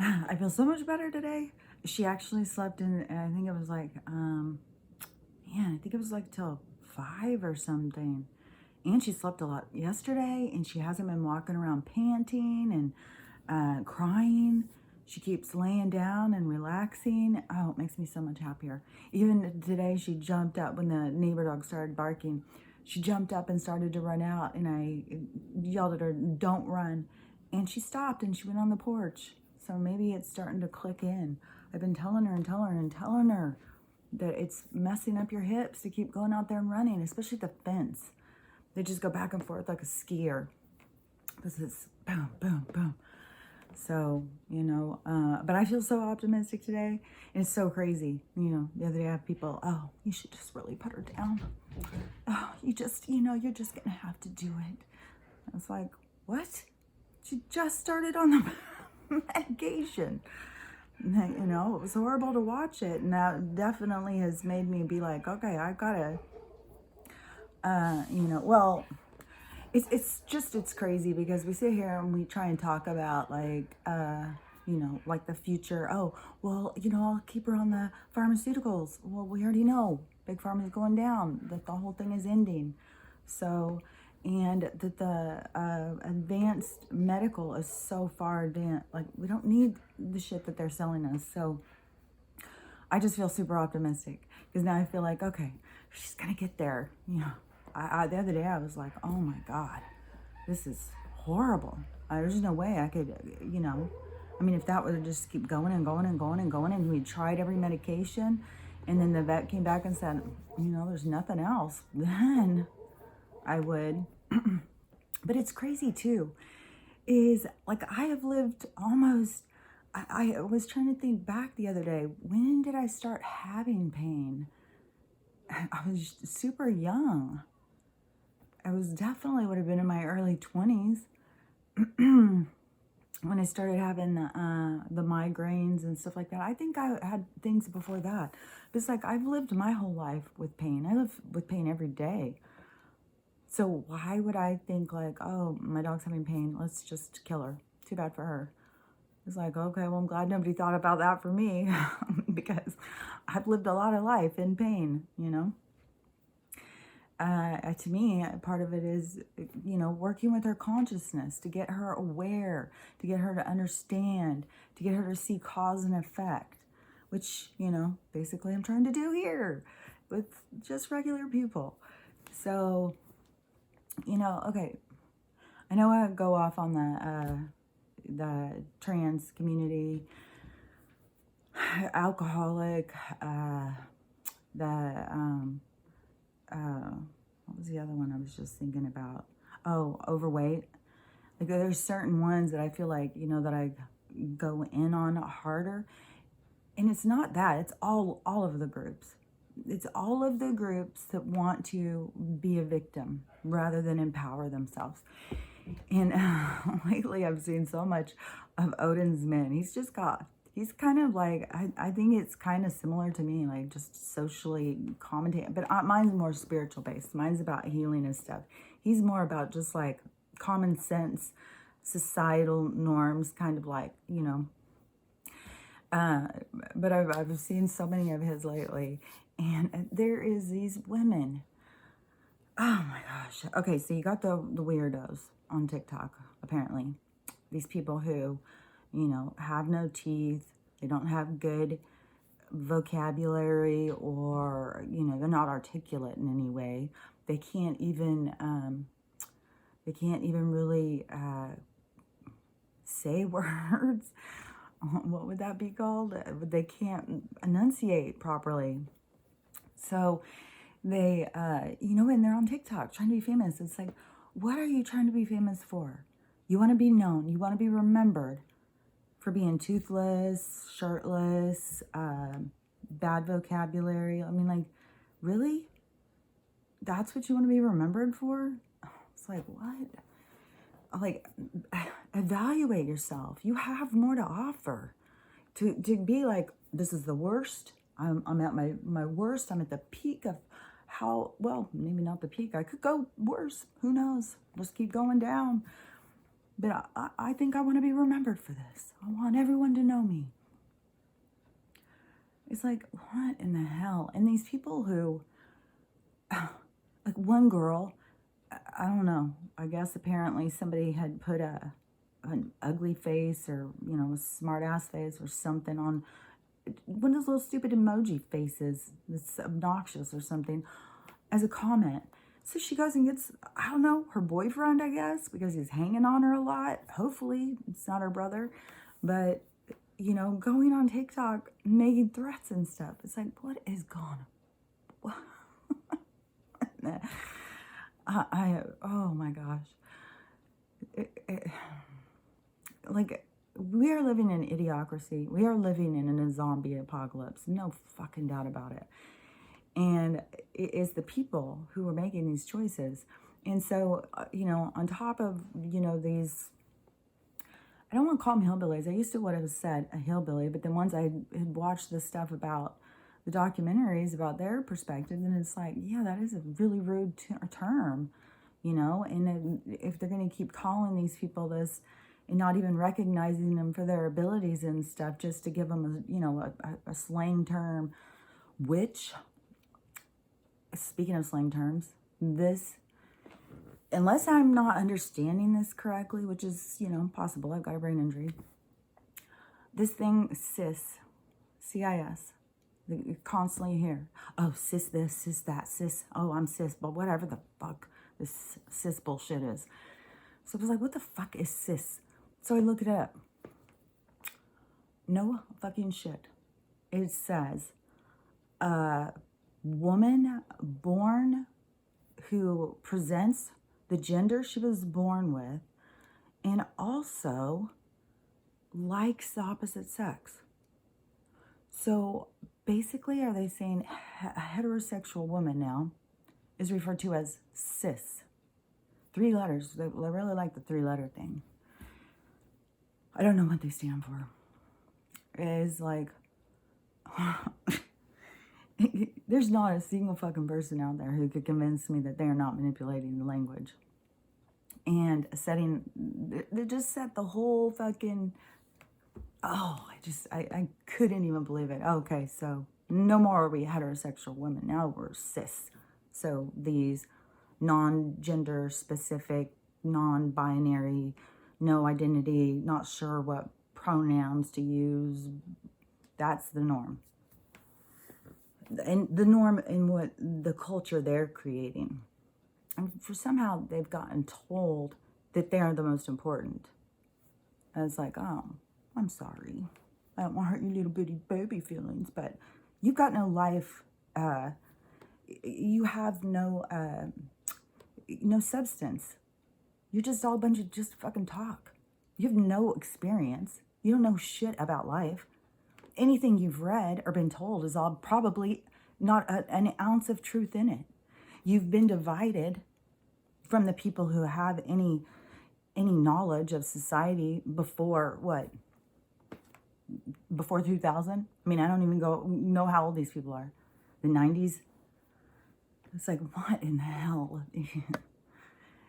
I feel so much better today. She actually slept in, I think it was like, man, I think it was like till 5 or something. And she slept a lot yesterday, and she hasn't been walking around panting and crying. She keeps laying down and relaxing. Oh, it makes me so much happier. Even today, she jumped up when the neighbor dog started barking. She jumped up and started to run out, and I yelled at her, "Don't run." And she stopped and she went on the porch. So maybe it's starting to click in. I've been telling her and telling her and telling her that it's messing up your hips to keep going out there and running, especially the fence. They just go back and forth like a skier. This is boom, boom, boom. So, but I feel so optimistic today. And it's so crazy. The other day I have people, "Oh, you should just really put her down. Oh, you're just going to have to do it." I was like, what? She just started on the medication. It was horrible to watch it. And that definitely has made me be like, okay, I gotta, well, it's crazy because we sit here and we try and talk about like the future. Oh, well, I'll keep her on the pharmaceuticals. Well, we already know Big Pharma is going down, that the whole thing is ending. So, and that the advanced medical is so far advanced. Like, we don't need the shit that they're selling us. So I just feel super optimistic because now I feel like, okay, she's gonna get there. The other day I was like, oh my God, this is horrible. There's no way I could, I mean, if that would just keep going and going and going and going, and we tried every medication, and then the vet came back and said, there's nothing else, then I would. But it's crazy too, is like I have lived almost, I was trying to think back the other day, when did I start having pain? I was super young. I was definitely would have been in my early 20s when I started having the migraines and stuff like that. I think I had things before that. But it's like I've lived my whole life with pain. I live with pain every day. So why would I think like, oh, my dog's having pain, let's just kill her. Too bad for her. It's like, okay, well, I'm glad nobody thought about that for me because I've lived a lot of life in pain, to me, part of it is, working with her consciousness to get her aware, to get her to understand, to get her to see cause and effect, which, basically I'm trying to do here with just regular people. So, okay, I know I go off on the trans community, alcoholic, what was the other one I was just thinking about? Oh, overweight. Like there's certain ones that I feel like, that I go in on harder. And it's not that, it's all of the groups. It's all of the groups that want to be a victim rather than empower themselves. And lately I've seen so much of Odin's men. He's kind of like, I think it's kind of similar to me, like just socially commentating. But mine's more spiritual based. Mine's about healing and stuff. He's more about just like common sense, societal norms, kind of like, but I've seen so many of his lately. And there is these women. Oh my gosh. Okay, so you got the weirdos on TikTok, apparently. These people who, have no teeth. They don't have good vocabulary, or, they're not articulate in any way. They can't even really say words. What would that be called? They can't enunciate properly. So they, and they're on TikTok trying to be famous. It's like, what are you trying to be famous for? You want to be known. You want to be remembered for being toothless, shirtless, bad vocabulary. I mean, like, really? That's what you want to be remembered for? It's like, what? Like, evaluate yourself. You have more to offer. To be like, this is the worst. I'm at my worst. I'm at the peak of well, maybe not the peak. I could go worse. Who knows? Just keep going down. But I think I want to be remembered for this. I want everyone to know me. It's like, what in the hell? And these people who, like one girl, I don't know. I guess apparently somebody had put an ugly face or, a smart ass face or something on one of those little stupid emoji faces that's obnoxious or something as a comment. So she goes and gets, I don't know, her boyfriend, I guess, because he's hanging on her a lot. Hopefully it's not her brother. But, going on TikTok, making threats and stuff. It's like, what is going on? Oh my gosh. Like, we are living in idiocracy. We are living in a zombie apocalypse. No fucking doubt about it. And it is the people who are making these choices. And so, on top of, these, I don't want to call them hillbillies. I used to what I was said, a hillbilly, but then once I had watched this stuff about the documentaries about their perspective, and it's like, yeah, that is a really rude term, and if they're going to keep calling these people this and not even recognizing them for their abilities and stuff, just to give them a slang term, which, speaking of slang terms, this, unless I'm not understanding this correctly, which is, possible, I've got a brain injury, this thing, cis, CIS, you constantly hear, oh, cis this, cis that, cis, oh, I'm cis, but whatever the fuck this cis bullshit is. So I was like, what the fuck is cis? So I looked it up. No fucking shit. It says, woman born who presents the gender she was born with and also likes the opposite sex. So basically, are they saying a heterosexual woman now is referred to as cis? 3 letters. They really like the 3-letter thing. I don't know what they stand for. It's like, there's not a single fucking person out there who could convince me that they are not manipulating the language. And they just set the whole fucking, I couldn't even believe it. Okay, so no more are we heterosexual women. Now we're cis. So these non-gender specific, non-binary, no identity, not sure what pronouns to use. That's the norm. And the norm in what the culture they're creating. And for somehow they've gotten told that they're the most important. And it's like, oh, I'm sorry. I don't want to hurt your little bitty baby feelings, but you've got no life. You have no substance. You're just all a bunch of just fucking talk. You have no experience. You don't know shit about life. Anything you've read or been told is all probably not an ounce of truth in it. You've been divided from the people who have any knowledge of society before what? Before 2000? I mean, I don't even know how old these people are. The 90s? It's like, what in the hell?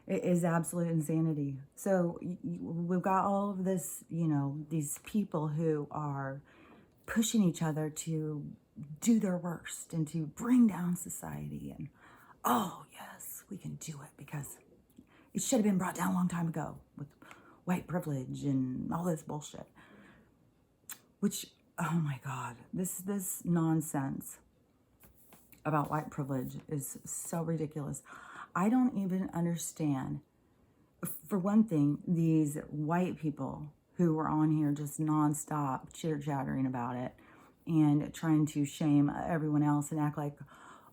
It is absolute insanity. So we've got all of this, these people who are pushing each other to do their worst and to bring down society. And, oh, yes, we can do it because it should have been brought down a long time ago with white privilege and all this bullshit. Which, oh my God, this nonsense about white privilege is so ridiculous. I don't even understand. For one thing, these white people who were on here just nonstop chitter-chattering about it and trying to shame everyone else and act like,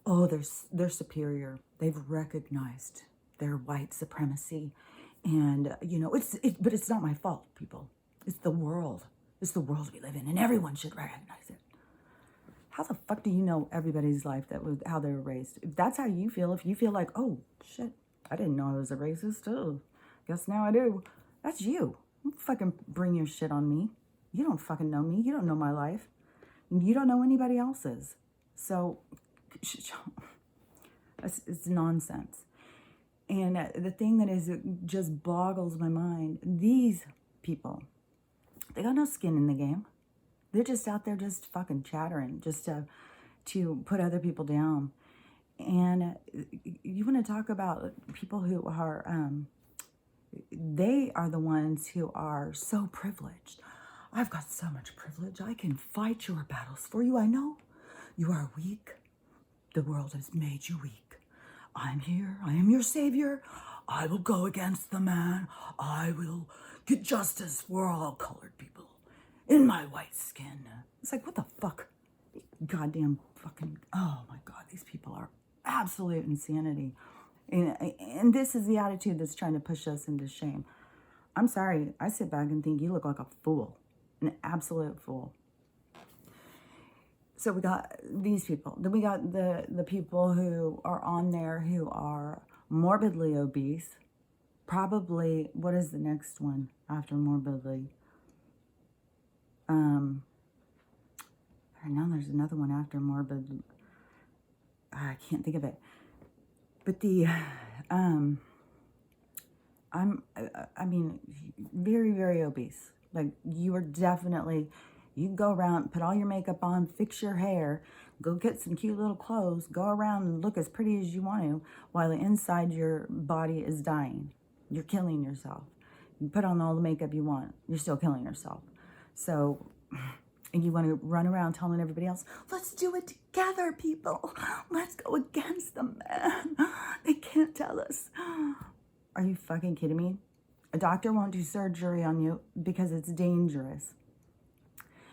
oh, they're superior. They've recognized their white supremacy. And, but it's not my fault, people. It's the world. It's the world we live in, and everyone should recognize it. How the fuck do you know everybody's life how they were raised? If that's how you feel, if you feel like, oh, shit, I didn't know I was a racist. Oh, guess now I do. That's you. Don't fucking bring your shit on me. You don't fucking know me. You don't know my life. You don't know anybody else's. So, it's nonsense. And the thing that is, it just boggles my mind, these people, they got no skin in the game. They're just out there just fucking chattering, just to put other people down. And you want to talk about people who are, they are the ones who are so privileged. I've got so much privilege. I can fight your battles for you. I know you are weak. The world has made you weak. I'm here. I am your savior. I will go against the man. I will get justice for all colored people in my white skin. It's like, what the fuck? Goddamn fucking, oh my God, these people are absolute insanity. And this is the attitude that's trying to push us into shame. I'm sorry. I sit back and think you look like a fool, an absolute fool. So we got these people. Then we got the people who are on there who are morbidly obese. Probably, what is the next one after morbidly? I know there's another one after morbid. I can't think of it. But the, I mean, very, very obese. Like, you are definitely, you can go around, put all your makeup on, fix your hair, go get some cute little clothes, go around and look as pretty as you want to, while the inside your body is dying. You're killing yourself. You put on all the makeup you want, you're still killing yourself. So, and you want to run around telling everybody else, let's do it together, people. Let's go against the man. They can't tell us. Are you fucking kidding me? A doctor won't do surgery on you because it's dangerous.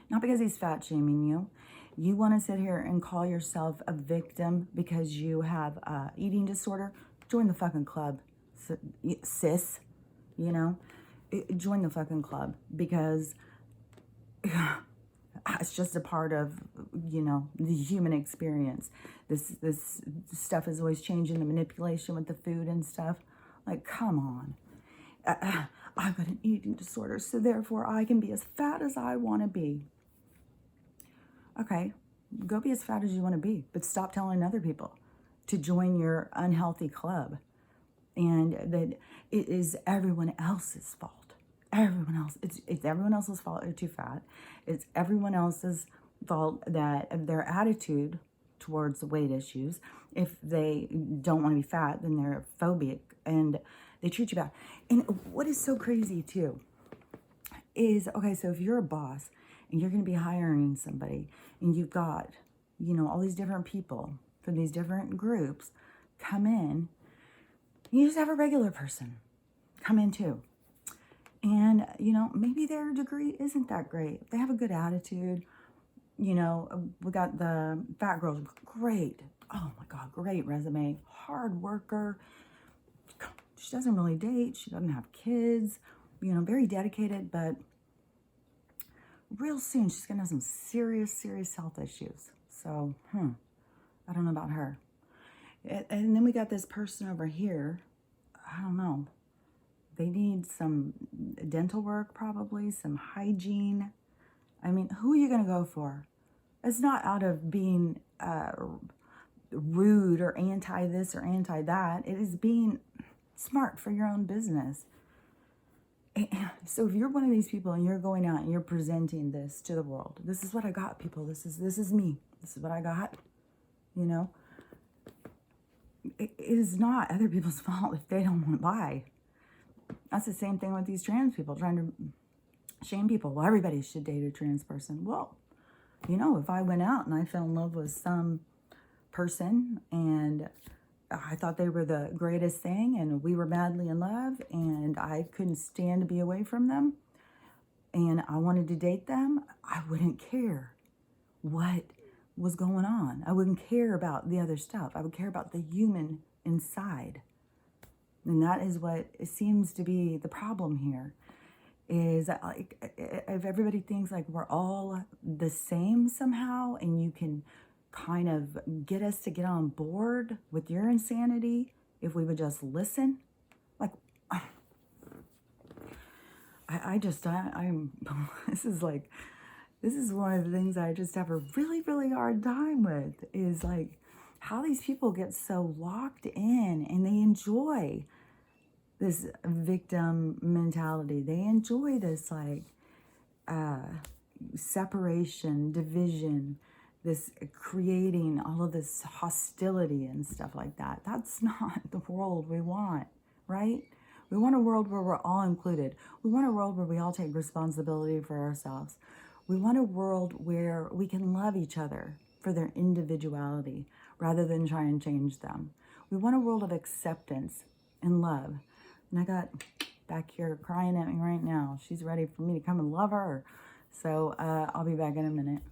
Not because he's fat shaming you. You want to sit here and call yourself a victim because you have eating disorder? Join the fucking club, sis. You know? Join the fucking club because it's just a part of, you know, the human experience. This stuff is always changing, the manipulation with the food and stuff. Like, come on. I've got an eating disorder, so therefore I can be as fat as I want to be. Okay, go be as fat as you want to be, but stop telling other people to join your unhealthy club and that it is everyone else's fault. Everyone else, it's everyone else's fault they're too fat. It's everyone else's fault that their attitude towards weight issues, if they don't want to be fat, then they're phobic and they treat you bad. And what is so crazy too is, okay, so if you're a boss and you're going to be hiring somebody and you've got, you know, all these different people from these different groups come in, you just have a regular person come in too. And, you know, maybe their degree isn't that great. They have a good attitude. You know, we got the fat girls, great. Oh my God, great resume. Hard worker. She doesn't really date. She doesn't have kids. You know, very dedicated, but real soon she's going to have some serious, serious health issues. So, I don't know about her. And then we got this person over here. I don't know. They need some dental work, probably, some hygiene. I mean, who are you going to go for? It's not out of being rude or anti this or anti that. It is being smart for your own business. So if you're one of these people and you're going out and you're presenting this to the world, this is what I got, people. This is me. This is what I got. You know, it is not other people's fault if they don't want to buy. That's the same thing with these trans people trying to shame people. Well, everybody should date a trans person. Well, you know, if I went out and I fell in love with some person and I thought they were the greatest thing and we were madly in love and I couldn't stand to be away from them and I wanted to date them, I wouldn't care what was going on. I wouldn't care about the other stuff. I would care about the human inside. And that is what it seems to be the problem here, is that, like, if everybody thinks like we're all the same somehow and you can kind of get us to get on board with your insanity if we would just listen. Like, I'm this is one of the things I just have a really, really hard time with, is like, how these people get so locked in and they enjoy this victim mentality. They enjoy this like separation, division, this creating all of this hostility and stuff like that. That's not the world we want, right? We want a world where we're all included. We want a world where we all take responsibility for ourselves. We want a world where we can love each other for their individuality rather than try and change them. We want a world of acceptance and love. And I got back here crying at me right now. She's ready for me to come and love her. So I'll be back in a minute.